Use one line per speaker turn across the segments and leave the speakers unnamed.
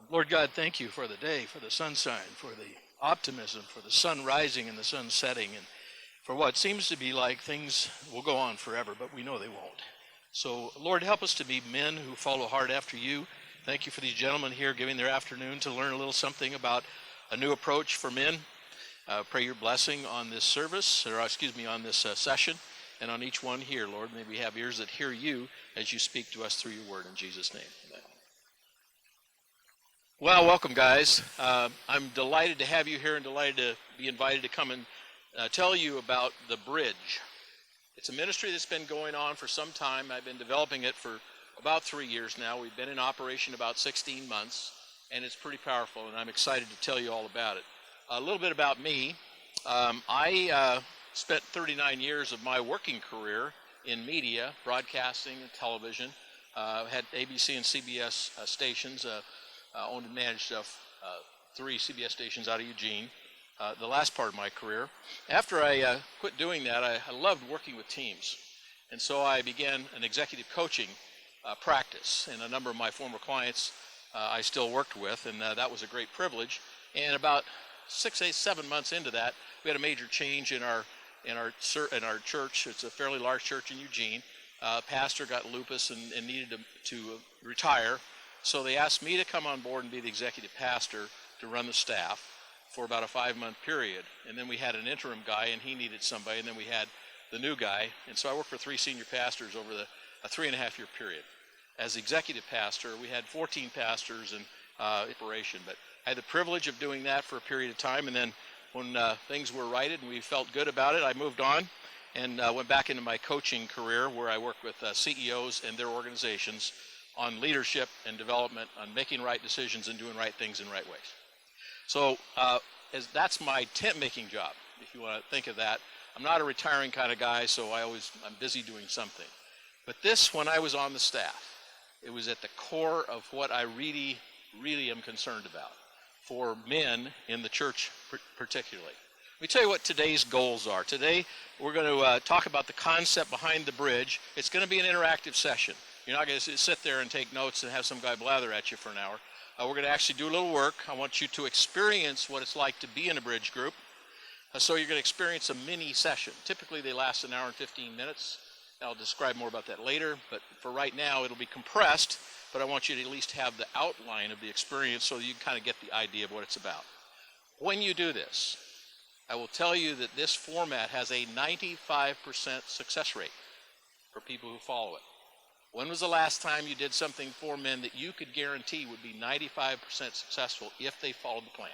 Lord God, thank you for the day, for the sunshine, for the optimism, for the sun rising and the sun setting, and for what seems to be like things will go on forever, but we know they won't. So, Lord, help us to be men who follow hard after you. Thank you for these gentlemen here giving their afternoon to learn a little something about a new approach for men. Pray your blessing on this service, or on this session, and on each one here, Lord. May we have ears that hear you as you speak to us through your word. In Jesus' name, amen. Well, welcome, guys. I'm delighted to have you here and delighted to be invited to come and tell you about The Bridge. It's a ministry that's been going on for some time. I've been developing it for about 3 years now. We've been in operation about 16 months, and it's pretty powerful, and I'm excited to tell you all about it. A little bit about me. I spent 39 years of my working career in media, broadcasting and television. Had ABC and CBS stations, owned and managed 3 CBS stations out of Eugene, the last part of my career. After I quit doing that, I loved working with teams. And so I began an executive coaching practice. And a number of my former clients I still worked with, and that was a great privilege. And about 7 months into that, we had a major change in our church. It's a fairly large church in Eugene. Pastor got lupus and needed to retire. So they asked me to come on board and be the executive pastor to run the staff for about a 5-month period. And then we had an interim guy, and he needed somebody, and then we had the new guy. And so I worked for 3 senior pastors over a 3.5-year period. As executive pastor, we had 14 pastors in operation, but I had the privilege of doing that for a period of time. And then when things were righted and we felt good about it, I moved on and went back into my coaching career, where I worked with CEOs and their organizations on leadership and development, on making right decisions and doing right things in right ways. So that's my tent-making job, if you want to think of that. I'm not a retiring kind of guy, so I'm busy doing something. But this, when I was on the staff, it was at the core of what I really, really am concerned about for men in the church particularly. Let me tell you what today's goals are. Today, we're going to talk about the concept behind the bridge. It's going to be an interactive session. You're not going to sit there and take notes and have some guy blather at you for an hour. We're going to actually do a little work. I want you to experience what it's like to be in a bridge group. So you're going to experience a mini session. Typically, they last an hour and 15 minutes. I'll describe more about that later, but for right now, it'll be compressed, but I want you to at least have the outline of the experience so you can kind of get the idea of what it's about. When you do this, I will tell you that this format has a 95% success rate for people who follow it. When was the last time you did something for men that you could guarantee would be 95% successful if they followed the plan?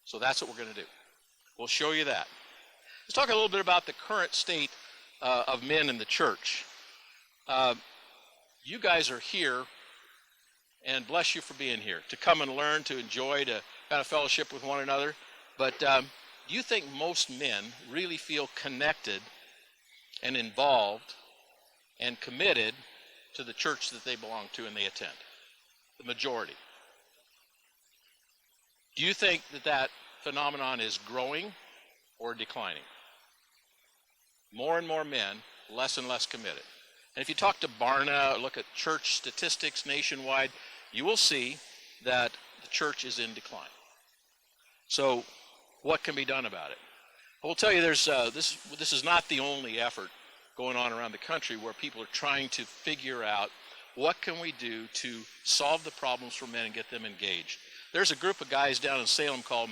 So that's what we're going to do. We'll show you that. Let's talk a little bit about the current state of men in the church. You guys are here, and bless you for being here, to come and learn, to enjoy, to kind of fellowship with one another. But do you think most men really feel connected and involved and committed to the church that they belong to and they attend? The majority. Do you think that phenomenon is growing or declining? More and more men, less and less committed. And if you talk to Barna or look at church statistics nationwide, you will see that the church is in decline. So what can be done about it? I will tell you this is not the only effort going on around the country where people are trying to figure out what can we do to solve the problems for men and get them engaged. There's a group of guys down in Salem called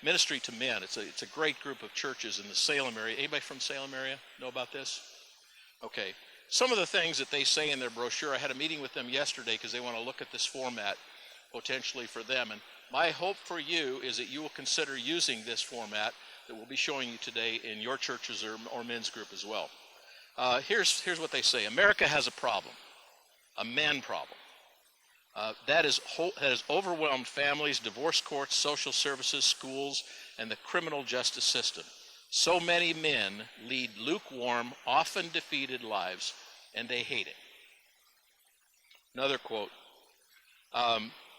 Ministry to Men. It's a great group of churches in the Salem area. Anybody from Salem area know about this? Okay. Some of the things that they say in their brochure, I had a meeting with them yesterday because they want to look at this format potentially for them. And my hope for you is that you will consider using this format that we'll be showing you today in your churches or men's group as well. Here's what they say. America has a problem, a man problem. That has overwhelmed families, divorce courts, social services, schools, and the criminal justice system. So many men lead lukewarm, often defeated lives, and they hate it. Another quote.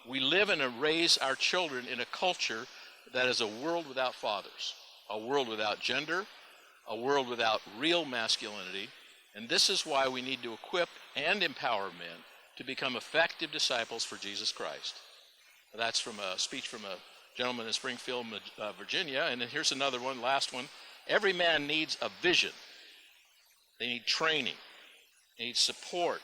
We live and raise our children in a culture that is a world without fathers, a world without gender, a world without real masculinity, and this is why we need to equip and empower men to become effective disciples for Jesus Christ. That's from a speech from a gentleman in Springfield, Virginia. And then here's another one, last one. Every man needs a vision. They need training. They need support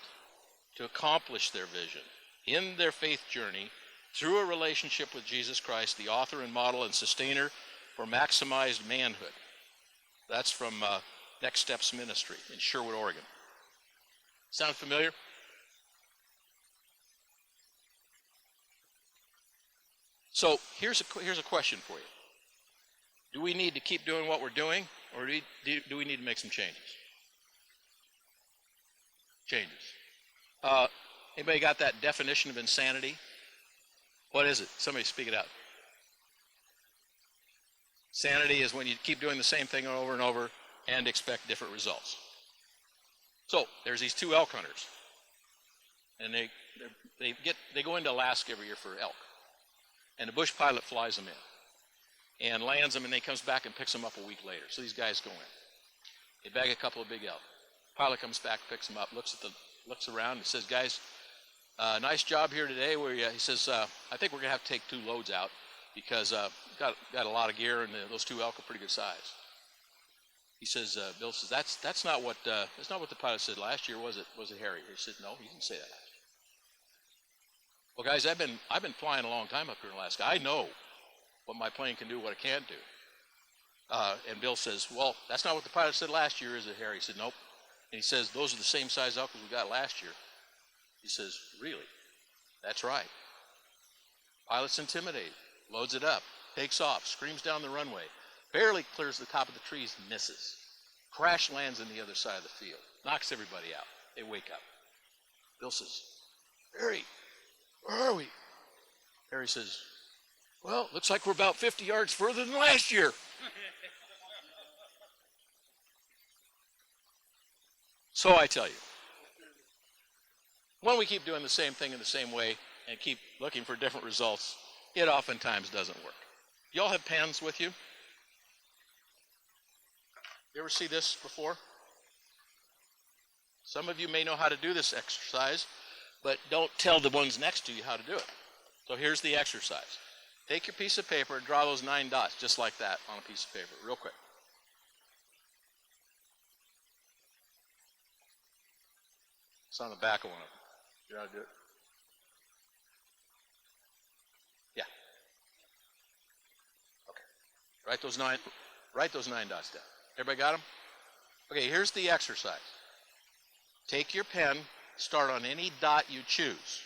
to accomplish their vision in their faith journey through a relationship with Jesus Christ, the author and model and sustainer for maximized manhood. That's from Next Steps Ministry in Sherwood, Oregon. Sound familiar? So here's a question for you. Do we need to keep doing what we're doing, or do we need to make some changes? Anybody got that definition of insanity? What is it? Somebody speak it out. Sanity is when you keep doing the same thing over and over and expect different results. So there's these two elk hunters, and they go into Alaska every year for elk, and the bush pilot flies them in and lands them, and then comes back and picks them up a week later. So these guys go in. They bag a couple of big elk. Pilot comes back, picks them up, looks around, and says, "Guys, nice job here today." He says, "I think we're gonna have to take 2 loads out because got a lot of gear, and those 2 elk are pretty good size." He says, Bill says, "That's not what the pilot said last year, was it, Harry?" He said, "No, he didn't say that." Well, guys, I've been flying a long time up here in Alaska. I know what my plane can do, what it can't do. And Bill says, "Well, that's not what the pilot said last year, is it, Harry?" He said, "Nope." And he says, "Those are the same size elk as we got last year." He says, "Really?" "That's right." Pilot's intimidated, loads it up, takes off, screams down the runway, barely clears the top of the trees, misses. Crash lands on the other side of the field, knocks everybody out. They wake up. Bill says, "Harry, where are we?" Harry says, "Well, looks like we're about 50 yards further than last year." So I tell you, when we keep doing the same thing in the same way and keep looking for different results, it oftentimes doesn't work. Y'all have pens with you? You ever see this before? Some of you may know how to do this exercise, but don't tell the ones next to you how to do it. So here's the exercise. Take your piece of paper and draw those 9 dots just like that on a piece of paper, real quick. It's on the back of one of them. You know how to do it? Yeah. Okay. Write those nine dots down. Everybody got them? Okay, here's the exercise. Take your pen, start on any dot you choose.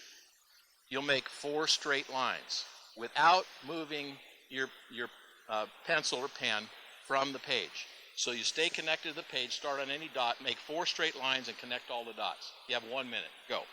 You'll make 4 straight lines without moving your pencil or pen from the page. So you stay connected to the page, start on any dot, make 4 straight lines, and connect all the dots. You have 1 minute. Go.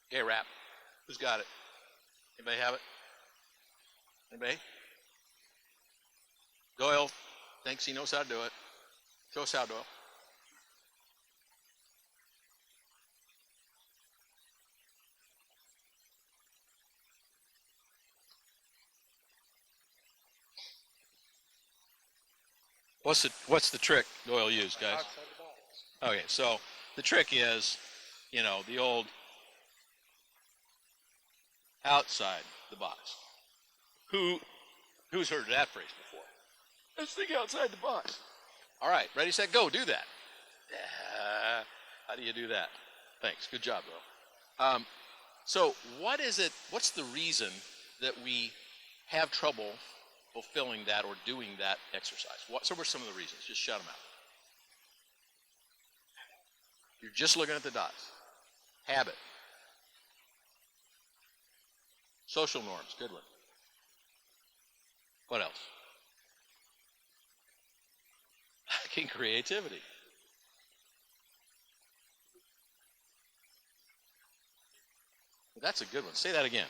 Okay, wrap. Who's got it? Anybody have it? Anybody? Doyle thinks he knows how to do it. Show us how, Doyle. What's the trick Doyle used, guys? Okay, so the trick is, the old outside the box. Who's heard that phrase before? Let's think outside the box. All right, ready, set, go. Do that. How do you do that? Thanks. Good job, Bill. So what's the reason that we have trouble fulfilling that or doing that exercise? So what are some of the reasons? Just shout them out. You're just looking at the dots. Habit. Social norms, good one. What else? Lacking creativity. That's a good one. Say that again.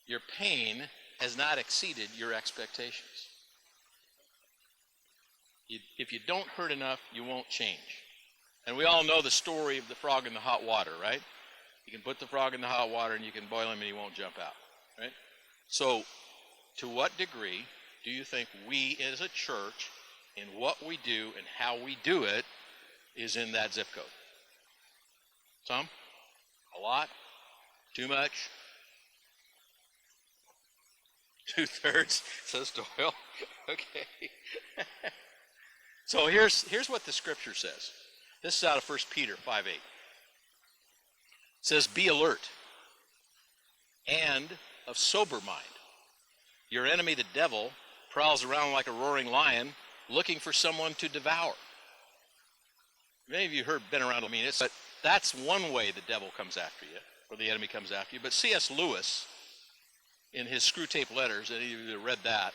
Your pain has not exceeded your expectations. If you don't hurt enough, you won't change. And we all know the story of the frog in the hot water, right? You can put the frog in the hot water and you can boil him and he won't jump out, right? So, to what degree do you think we as a church, in what we do and how we do it, is in that zip code? Some? A lot? Too much? 2/3, says Doyle. Okay. So here's what the scripture says. This is out of 1 Peter 5:8. It says, be alert and of sober mind. Your enemy, the devil, prowls around like a roaring lion looking for someone to devour. Many of you been around it, but that's one way the devil comes after you, or the enemy comes after you. But C.S. Lewis, in his Screw Tape Letters, and you read that,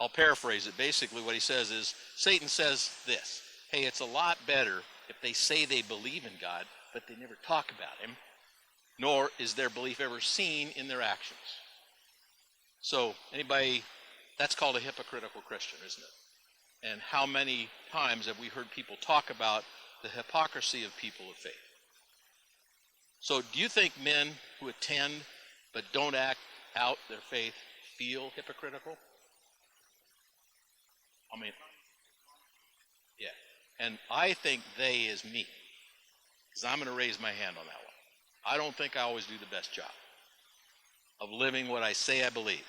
I'll paraphrase it. Basically what he says is, Satan says this: hey, it's a lot better if they say they believe in God, but they never talk about him, nor is their belief ever seen in their actions. So anybody, that's called a hypocritical Christian, isn't it? And how many times have we heard people talk about the hypocrisy of people of faith? So do you think men who attend but don't act out their faith feel hypocritical? I mean, yeah. And I think they is me, because I'm going to raise my hand on that one. I don't think I always do the best job of living what I say I believe,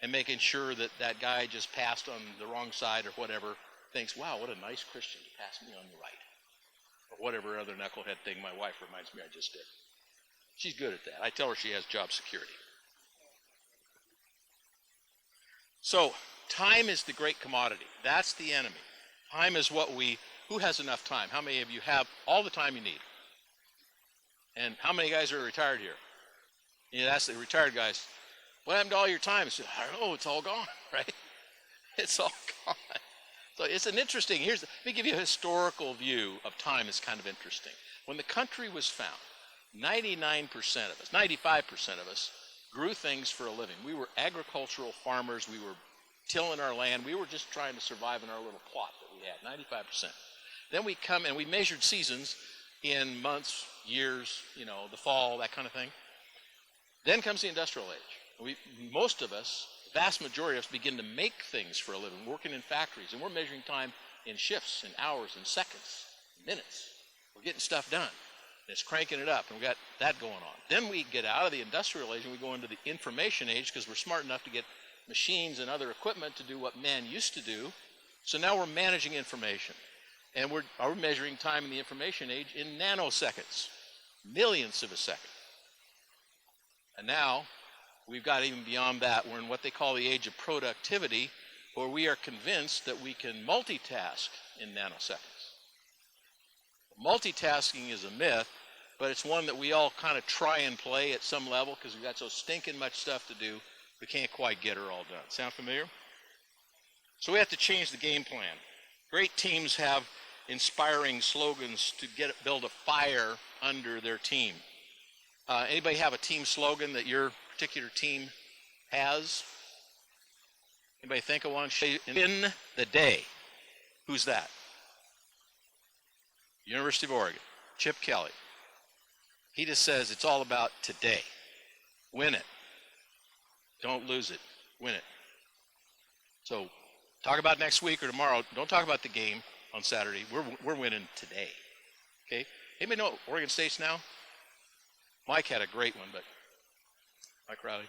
and making sure that that guy just passed on the wrong side or whatever thinks, wow, what a nice Christian to pass me on the right. Or whatever other knucklehead thing my wife reminds me I just did. She's good at that. I tell her she has job security. So, time is the great commodity. That's the enemy. Time is what who has enough time? How many of you have all the time you need? And how many guys are retired here? You ask the retired guys, what happened to all your time? Say, I don't know, it's all gone, right? It's all gone. So it's an interesting, let me give you a historical view of time. Is kind of interesting. When the country was found, 99% of us, 95% of us grew things for a living. We were agricultural farmers. We were tilling our land. We were just trying to survive in our little plot that we had, 95%. Then we come and we measured seasons in months, years, the fall, that kind of thing. Then comes the industrial age. Most of us, the vast majority of us, begin to make things for a living, working in factories, and we're measuring time in shifts, in hours, in seconds, minutes. We're getting stuff done. And it's cranking it up, and we've got that going on. Then we get out of the industrial age and we go into the information age, because we're smart enough to get machines and other equipment to do what man used to do. So now we're managing information. And we're measuring time in the information age in nanoseconds, millionths of a second. And now we've got even beyond that. We're in what they call the age of productivity, where we are convinced that we can multitask in nanoseconds. Multitasking is a myth, but it's one that we all kind of try and play at some level, because we've got so stinking much stuff to do, we can't quite get her all done. Sound familiar? So we have to change the game plan. Great teams have inspiring slogans to build a fire under their team. Anybody have a team slogan that your particular team has? Anybody think of one? In the day. Who's that? University of Oregon. Chip Kelly. He just says it's all about today. Win it. Don't lose it. Win it. So talk about next week or tomorrow. Don't talk about the game on Saturday. We're winning today. Okay? Anybody know Oregon State's now? Mike had a great one, but Mike Riley.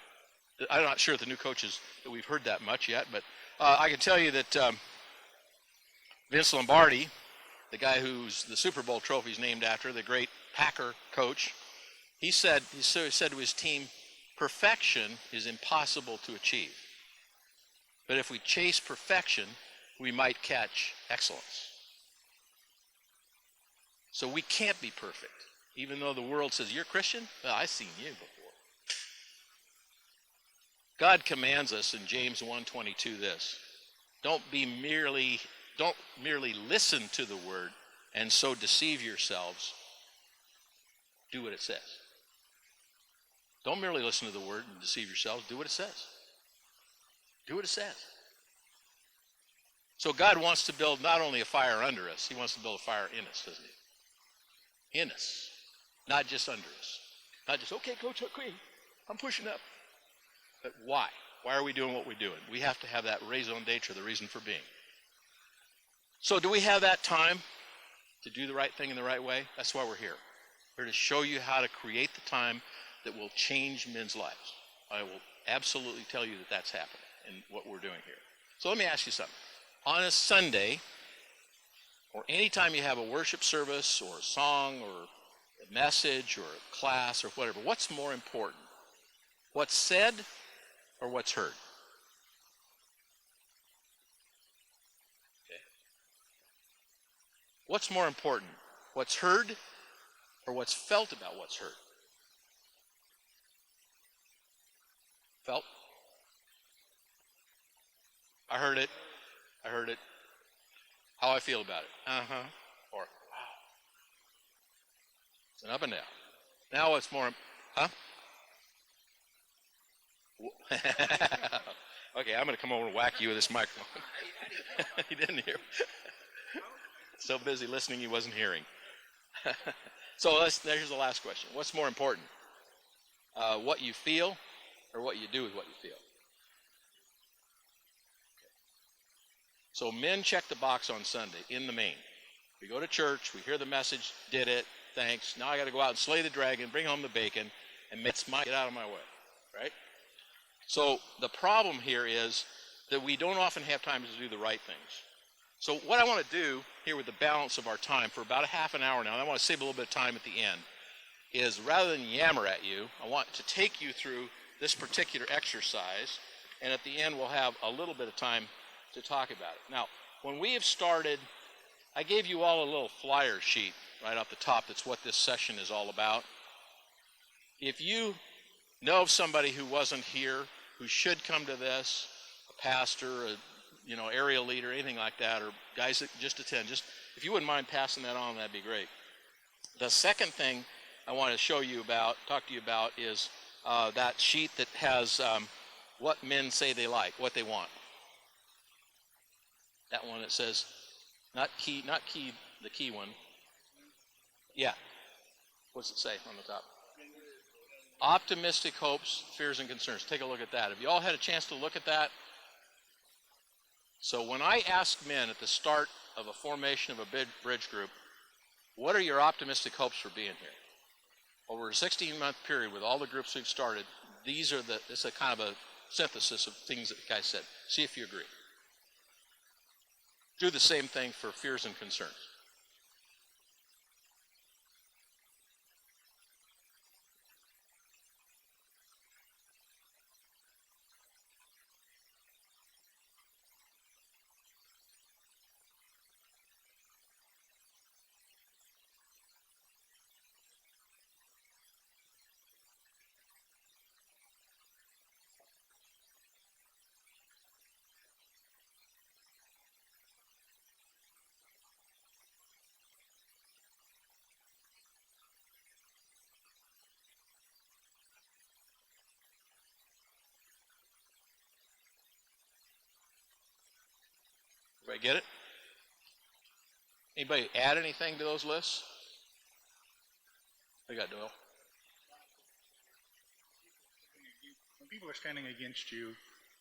I'm not sure if the new coaches that we've heard that much yet, but I can tell you that Vince Lombardi, the guy who's the Super Bowl trophy's named after, the great Packer coach, he said to his team, perfection is impossible to achieve. But if we chase perfection, we might catch excellence. So we can't be perfect. Even though the world says, you're a Christian? Well, I've seen you before. God commands us in James 1:22 this: don't merely listen to the word and so deceive yourselves. Do what it says. Don't merely listen to the word and deceive yourselves. Do what it says. Do what it says. So God wants to build not only a fire under us, he wants to build a fire in us, doesn't he? In us, not just under us. Not just, okay, Coach, okay, I'm pushing up. But why? Why are we doing what we're doing? We have to have that raison d'etre, the reason for being. So do we have that time to do the right thing in the right way? That's why we're here. We're here to show you how to create the time that will change men's lives. I will absolutely tell you that that's happening in what we're doing here. So let me ask you something. On a Sunday, or anytime you have a worship service or a song or a message or a class or whatever, what's more important? What's said or what's heard? Okay. What's more important? What's heard or what's felt about what's heard? Felt? I heard it. I heard it. How I feel about it. Uh-huh. Or, wow. It's an up and down. Now it's more, huh? Okay, I'm going to come over and whack you with this microphone. He didn't hear. So busy listening he wasn't hearing. So there's the last question. What's more important? What you feel or what you do with what you feel? So men check the box on Sunday in the main. We go to church, we hear the message, did it, thanks. Now I got to go out and slay the dragon, bring home the bacon, and get out of my way, right? So the problem here is that we don't often have time to do the right things. So what I want to do here with the balance of our time for about a half an hour now, and I want to save a little bit of time at the end, is rather than yammer at you, I want to take you through this particular exercise, and at the end we'll have a little bit of time to talk about it. Now, when we have started, I gave you all a little flyer sheet right off the top. That's what this session is all about. If you know of somebody who wasn't here, who should come to this, a pastor, a area leader, anything like that, or guys that just attend, if you wouldn't mind passing that on, that'd be great. The second thing I want to talk to you about is that sheet that has what men say they like, what they want. That one that says, the key one. Yeah. What's it say on the top? Optimistic hopes, fears, and concerns. Take a look at that. Have you all had a chance to look at that? So when I ask men at the start of a formation of a bridge group, what are your optimistic hopes for being here? Over a 16-month period with all the groups we've started, it's a kind of a synthesis of things that the guy said. See if you agree. Do the same thing for fears and concerns. Everybody get it? Anybody add anything to those lists? I got Doyle.
When people are standing against you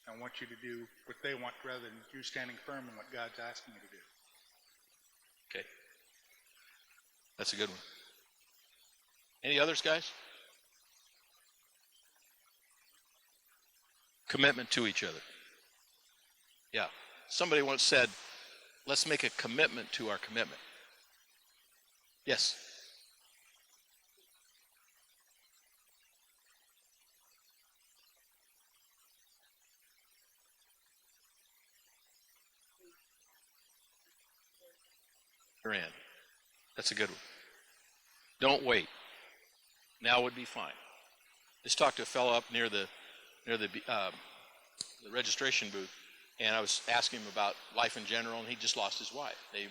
and want you to do what they want rather than you standing firm in what God's asking you to do.
Okay. That's a good one. Any others, guys? Commitment to each other. Yeah. Somebody once said, let's make a commitment to our commitment. Yes. You're in. That's a good one. Don't wait. Now would be fine. Just talked to a fellow up near the the registration booth, and I was asking him about life in general, and he just lost his wife. They've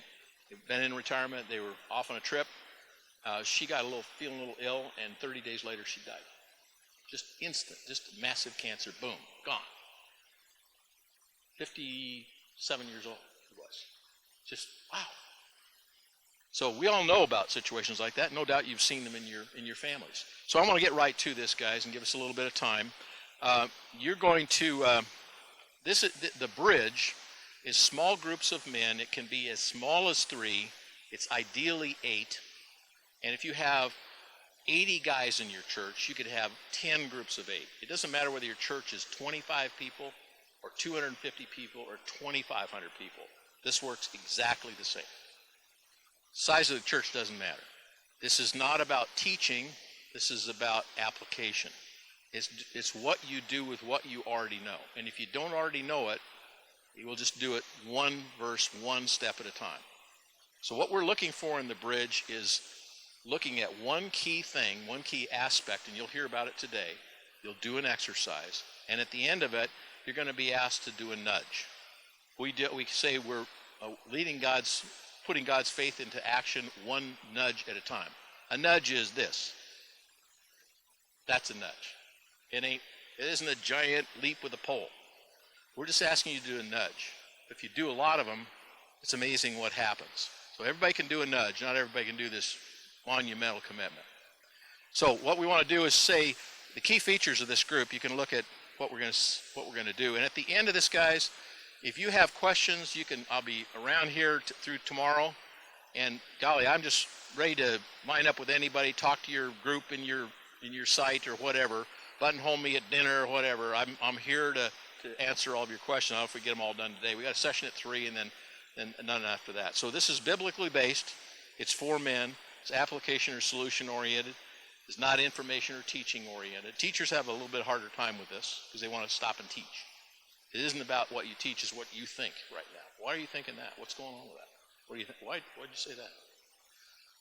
been in retirement. They were off on a trip. She got feeling a little ill, and 30 days later she died. Just instant, just massive cancer, boom, gone. 57 years old he was. Just wow. So we all know about situations like that. No doubt you've seen them in your families. So I want to get right to this, guys, and give us a little bit of time. You're going to the bridge is small groups of men. It can be as small as 3. It's ideally 8. And if you have 80 guys in your church, you could have 10 groups of 8. It doesn't matter whether your church is 25 people or 250 people or 2,500 people. This works exactly the same. Size of the church doesn't matter. This is not about teaching. This is about application. It's what you do with what you already know. And if you don't already know it, you will just do it one verse, one step at a time. So what we're looking for in the bridge is looking at one key thing, one key aspect, and you'll hear about it today. You'll do an exercise, and at the end of it, you're going to be asked to do a nudge. We say we're putting God's faith into action one nudge at a time. A nudge is this. That's a nudge. It isn't a giant leap with a pole. We're just asking you to do a nudge. If you do a lot of them, it's amazing what happens. So everybody can do a nudge. Not everybody can do this monumental commitment. So what we want to do is say the key features of this group. You can look at what we're going to do. And at the end of this, guys, if you have questions, I'll be around here through tomorrow. And golly, I'm just ready to line up with anybody, talk to your group in your site or whatever, buttonhole me at dinner or whatever. I'm here to answer all of your questions. I don't know if we get them all done today. We got a session at 3 and then none after that. So this is biblically based. It's for men. It's application or solution oriented. It's not information or teaching oriented. Teachers have a little bit harder time with this because they want to stop and teach. It isn't about what you teach, it's what you think right now. Why are you thinking that? What's going on with that? What do you think? Why'd you say that?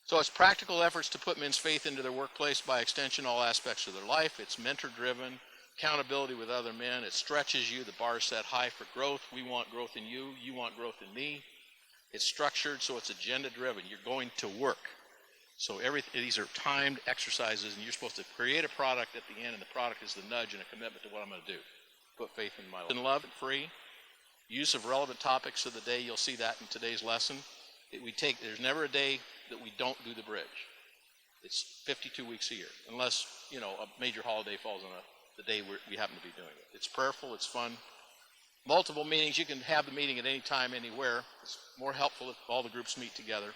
So it's practical efforts to put men's faith into their workplace, by extension, all aspects of their life. It's mentor-driven, accountability with other men. It stretches you. The bar is set high for growth. We want growth in you. You want growth in me. It's structured, so it's agenda-driven. You're going to work. So these are timed exercises, and you're supposed to create a product at the end, and the product is the nudge and a commitment to what I'm going to do. Put faith in my life. In love and free. Use of relevant topics of the day. You'll see that in today's lesson. There's never a day that we don't do the bridge. It's 52 weeks a year, unless, a major holiday falls on the day we happen to be doing it. It's prayerful, it's fun. Multiple meetings. You can have the meeting at any time, anywhere. It's more helpful if all the groups meet together.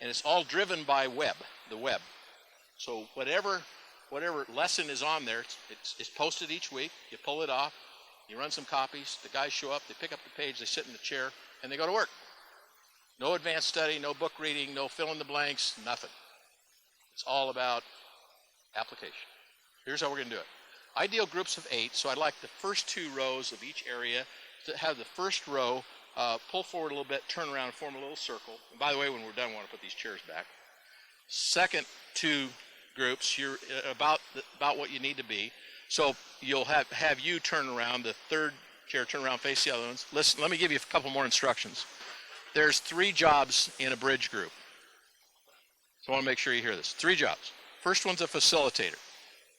And it's all driven by the web. So whatever lesson is on there, it's posted each week. You pull it off, you run some copies, the guys show up, they pick up the page, they sit in the chair, and they go to work. No advanced study, no book reading, no fill in the blanks, nothing. It's all about application. Here's how we're going to do it. Ideal groups of 8, so I'd like the first 2 rows of each area to have the first row pull forward a little bit, turn around, and form a little circle. And by the way, when we're done, I want to put these chairs back. Second 2 groups, you're about what you need to be. So you'll have you turn around, the third chair turn around, face the other ones. Listen, let me give you a couple more instructions. There's 3 jobs in a bridge group. So I want to make sure you hear this. 3 jobs. First one's a facilitator.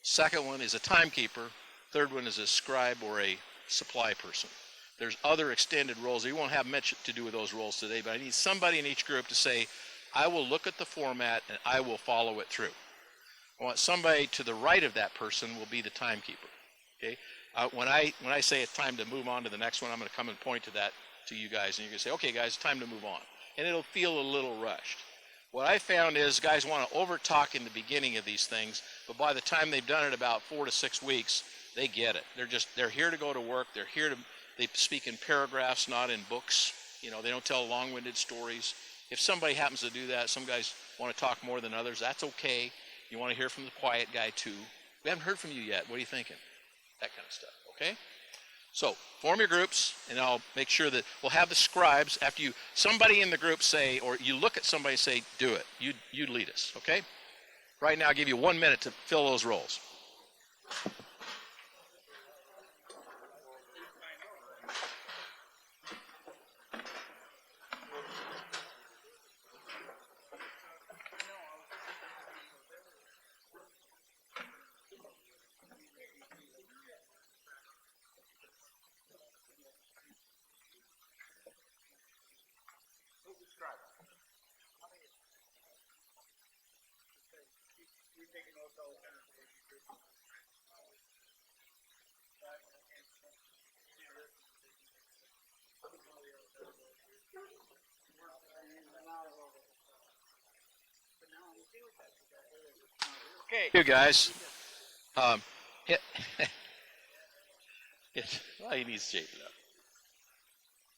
Second one is a timekeeper. Third one is a scribe or a supply person. There's other extended roles. You won't have much to do with those roles today, but I need somebody in each group to say, I will look at the format and I will follow it through. I want somebody to the right of that person will be the timekeeper. Okay? When I say it's time to move on to the next one, I'm going to come and point to that to you guys, and you're going to say, okay, guys, it's time to move on. And it'll feel a little rushed. What I found is guys want to over-talk in the beginning of these things, but by the time they've done it about 4 to 6 weeks, they get it. They're here to go to work. They speak in paragraphs, not in books. They don't tell long-winded stories. If somebody happens to do that, some guys want to talk more than others, that's okay. You want to hear from the quiet guy too. We haven't heard from you yet. What are you thinking? That kind of stuff, okay? So form your groups, and I'll make sure that we'll have the scribes after somebody in the group say, or you look at somebody and say, do it. You lead us, okay? Right now, I'll give you 1 minute to fill those roles. Okay, you guys. Um, it, well, he needs to shape it up.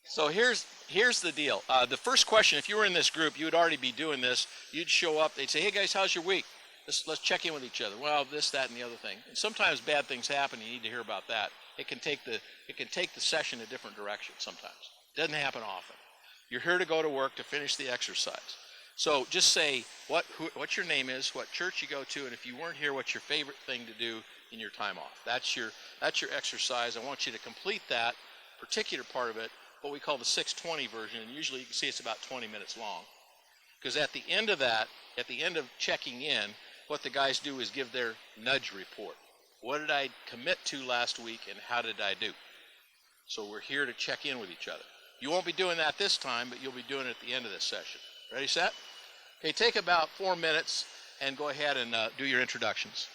So here's the deal. The first question, if you were in this group, you would already be doing this. You'd show up. They'd say, "Hey guys, how's your week? Let's check in with each other." Well, this, that, and the other thing. And sometimes bad things happen. You need to hear about that. It can take the session a different direction. Sometimes it doesn't happen often. You're here to go to work to finish the exercise. So just say what your name is, what church you go to, and if you weren't here, what's your favorite thing to do in your time off. That's your exercise. I want you to complete that particular part of it, what we call the 620 version, and usually you can see it's about 20 minutes long. Because at the end of that, at the end of checking in, what the guys do is give their nudge report. What did I commit to last week and how did I do? So we're here to check in with each other. You won't be doing that this time, but you'll be doing it at the end of this session. Ready, set? Okay, take about 4 minutes and go ahead and do your introductions.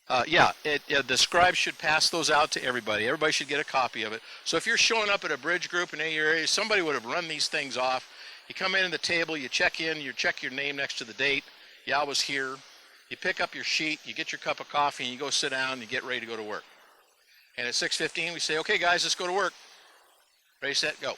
The scribes should pass those out to everybody. Everybody should get a copy of it. So if you're showing up at a bridge group in any area, somebody would have run these things off. You come in the table, you check in, you check your name next to the date. Yeah, I was here. You pick up your sheet, you get your cup of coffee, and you go sit down and you get ready to go to work. And at 6:15, we say, "Okay, guys, let's go to work." Ready, set, go.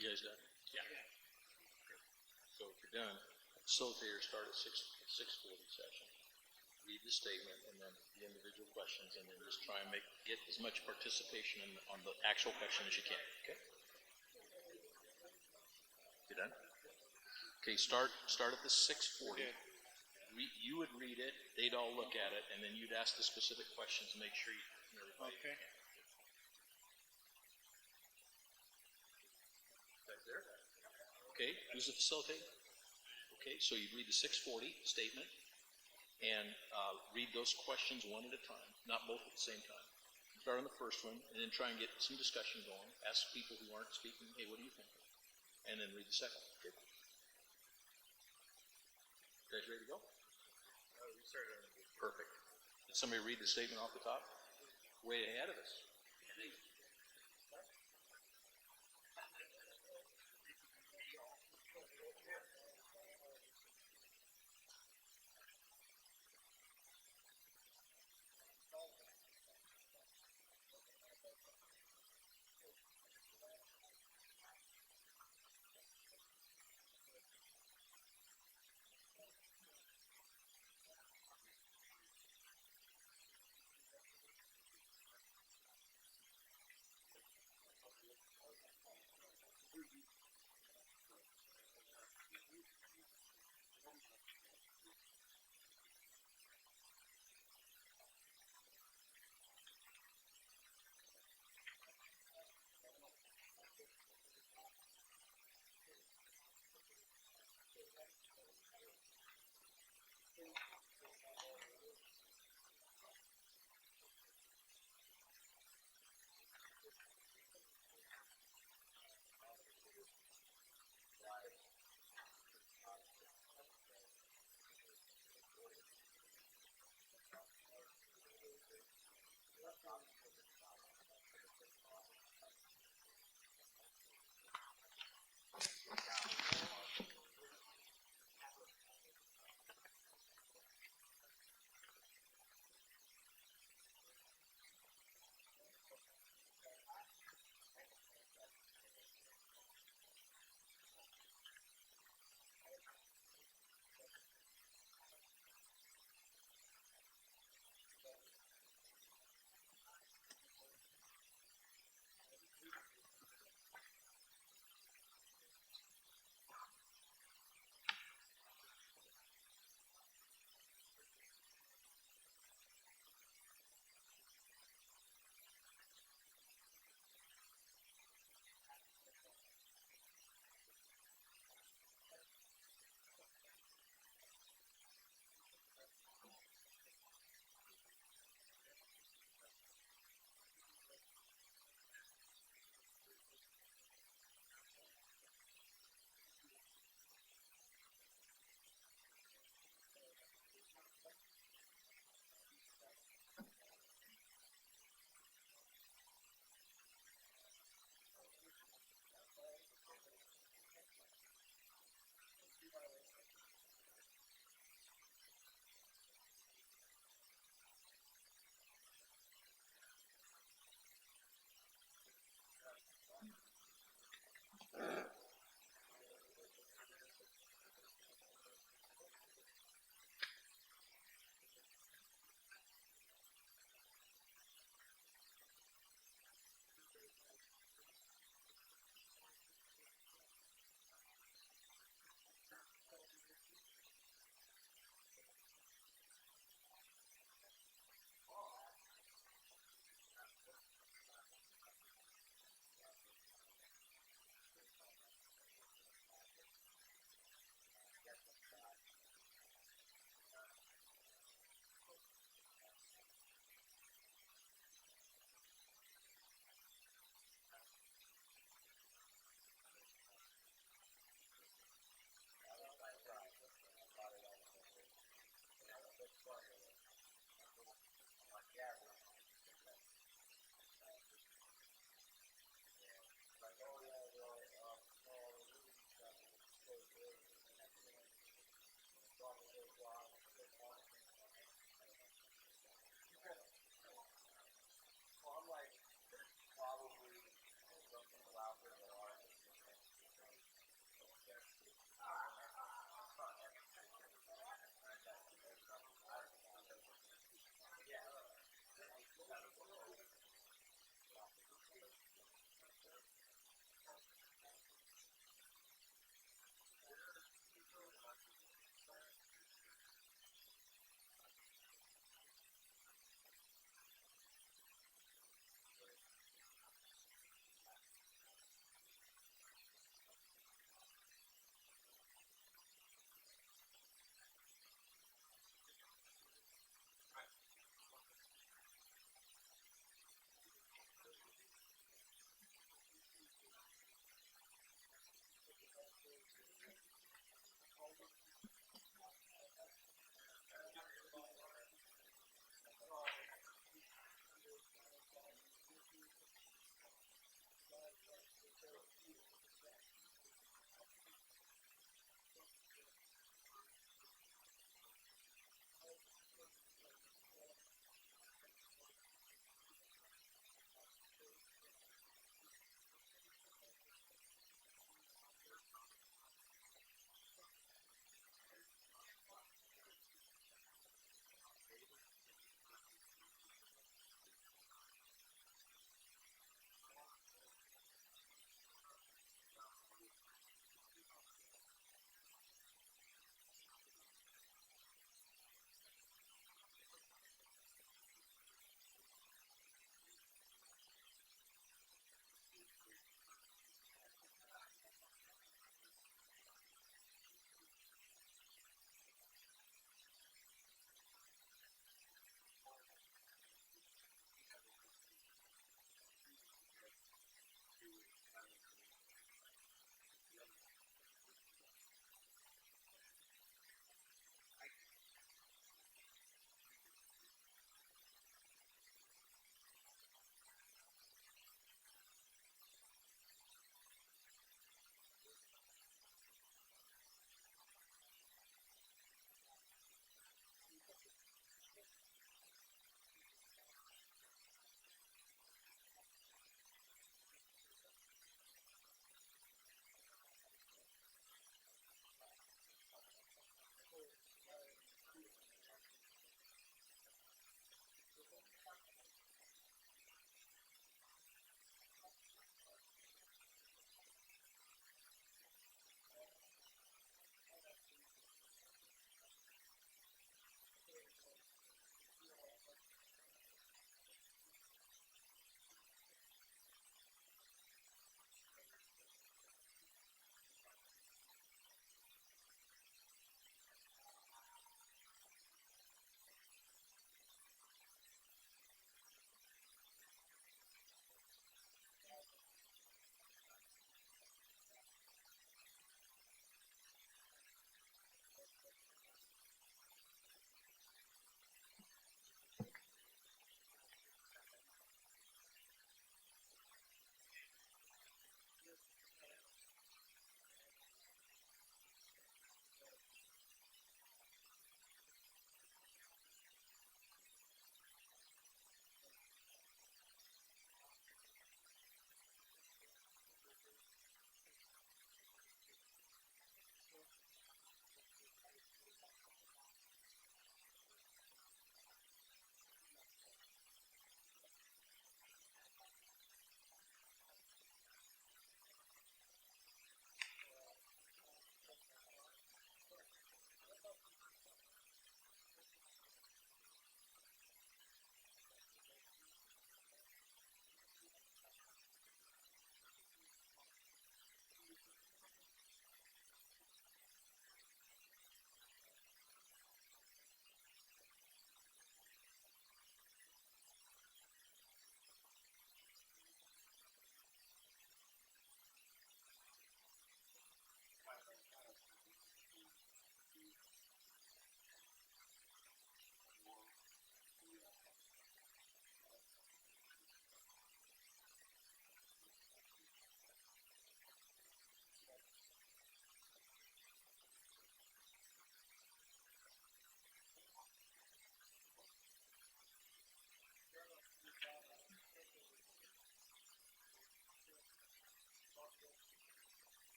You guys done? Yeah. So if you're done, facilitator start at 6:40 session. Read the statement and then the individual questions, and then just try and get as much participation on the actual question as you can. Okay. You done? Okay. Start at the 6:40. You would read it. They'd all look at it, and then you'd ask the specific questions. Make sure you everybody. Okay. Right there. Okay. Who's the facilitator? Okay, so you read the 640 statement and read those questions one at a time, not both at the same time. Start on the first one and then try and get some discussion going. Ask people who aren't speaking, hey, what do you think? And then read the second. Okay. You guys ready to go?
We started on the
Perfect. Did somebody read the statement off the top? Way ahead of us.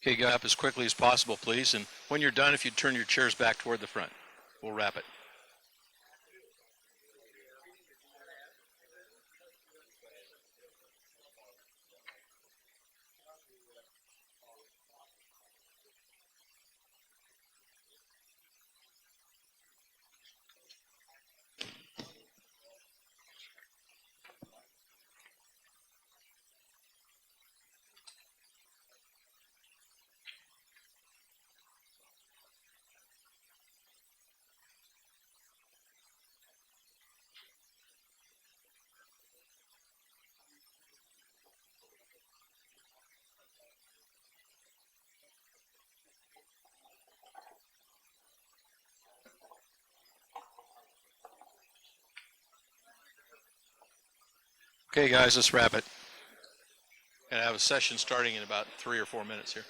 Okay, go up as quickly as possible, please. And when you're done, if you'd turn your chairs back toward the front, we'll wrap it. Okay, guys, let's wrap it. And I have a session starting in about 3 or 4 minutes here.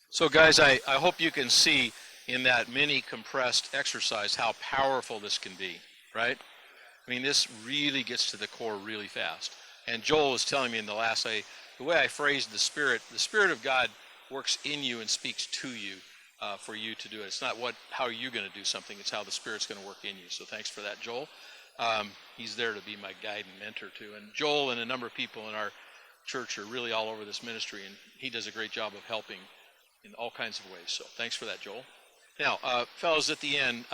So guys, I hope you can see in that mini compressed exercise how powerful this can be, right? I mean, this really gets to the core really fast. And Joel was telling me in the last, the way I phrased the Spirit of God works in you and speaks to you for you to do it. It's not how you're going to do something, it's how the Spirit's going to work in you. So thanks for that, Joel. He's there to be my guide and mentor too. And Joel and a number of people in our church are really all over this ministry, and he does a great job of helping in all kinds of ways. So thanks for that, Joel. Now, fellows, at the end,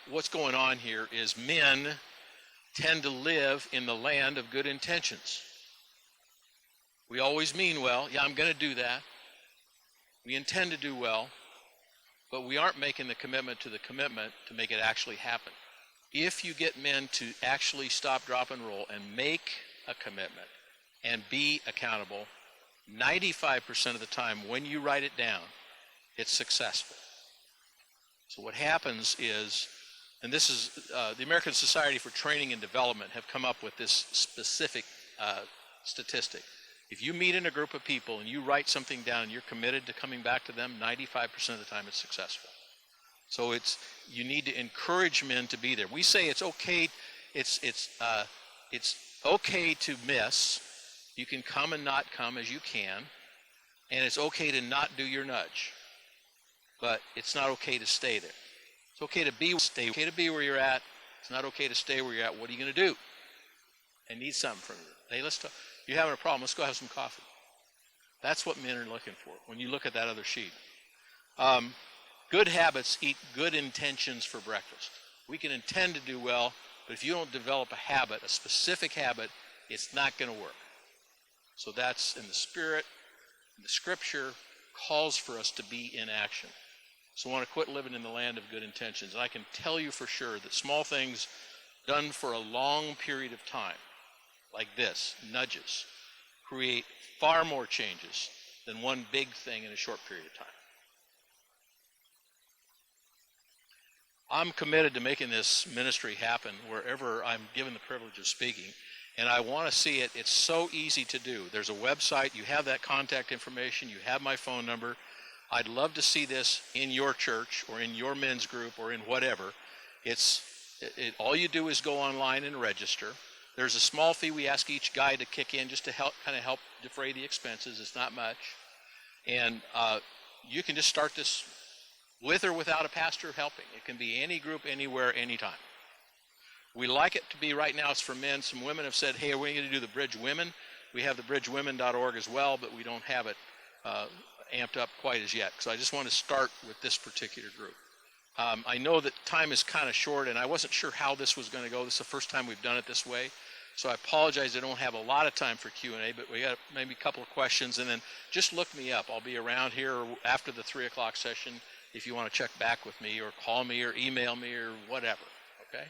what's going on here is men tend to live in the land of good intentions. We always mean well. Yeah, I'm going to do that. We intend to do well, but we aren't making the commitment to make it actually happen. If you get men to actually stop, drop, and roll and make a commitment and be accountable, 95% of the time when you write it down, it's successful. So what happens is and this is the American Society for Training and Development have come up with this specific statistic. If you meet in a group of people and you write something down and you're committed to coming back to them, 95% of the time it's successful. So you need to encourage men to be there. We say it's okay. It's okay to miss. You can come and not come as you can, and it's okay to not do your nudge. But it's not okay to stay there. It's okay to be where you're at. It's not okay to stay where you're at. What are you going to do? I need something from you. Hey, let's talk. You're having a problem. Let's go have some coffee. That's what men are looking for when you look at that other sheet. Good habits eat good intentions for breakfast. We can intend to do well, but if you don't develop a habit, a specific habit, it's not going to work. So that's in the Spirit. The Scripture calls for us to be in action. So I want to quit living in the land of good intentions. And I can tell you for sure that small things done for a long period of time, like this, nudges, create far more changes than one big thing in a short period of time. I'm committed to making this ministry happen wherever I'm given the privilege of speaking, and I want to see it. It's so easy to do. There's a website. You have that contact information. You have my phone number. I'd love to see this in your church or in your men's group or in whatever. All you do is go online and register. There's a small fee we ask each guy to kick in just to help defray the expenses. It's not much. And you can just start this with or without a pastor helping. It can be any group, anywhere, anytime. We like it to be, right now it's for men. Some women have said, hey, are we going to do the Bridge Women? We have the bridgewomen.org as well, but we don't have it amped up quite as yet. So I just want to start with this particular group. I know that time is kind of short, and I wasn't sure how this was going to go. This is the first time we've done it this way. So I apologize I don't have a lot of time for Q&A, but we got maybe a couple of questions, and then just look me up. I'll be around here after the 3 o'clock session if you want to check back with me or call me or email me or whatever, okay?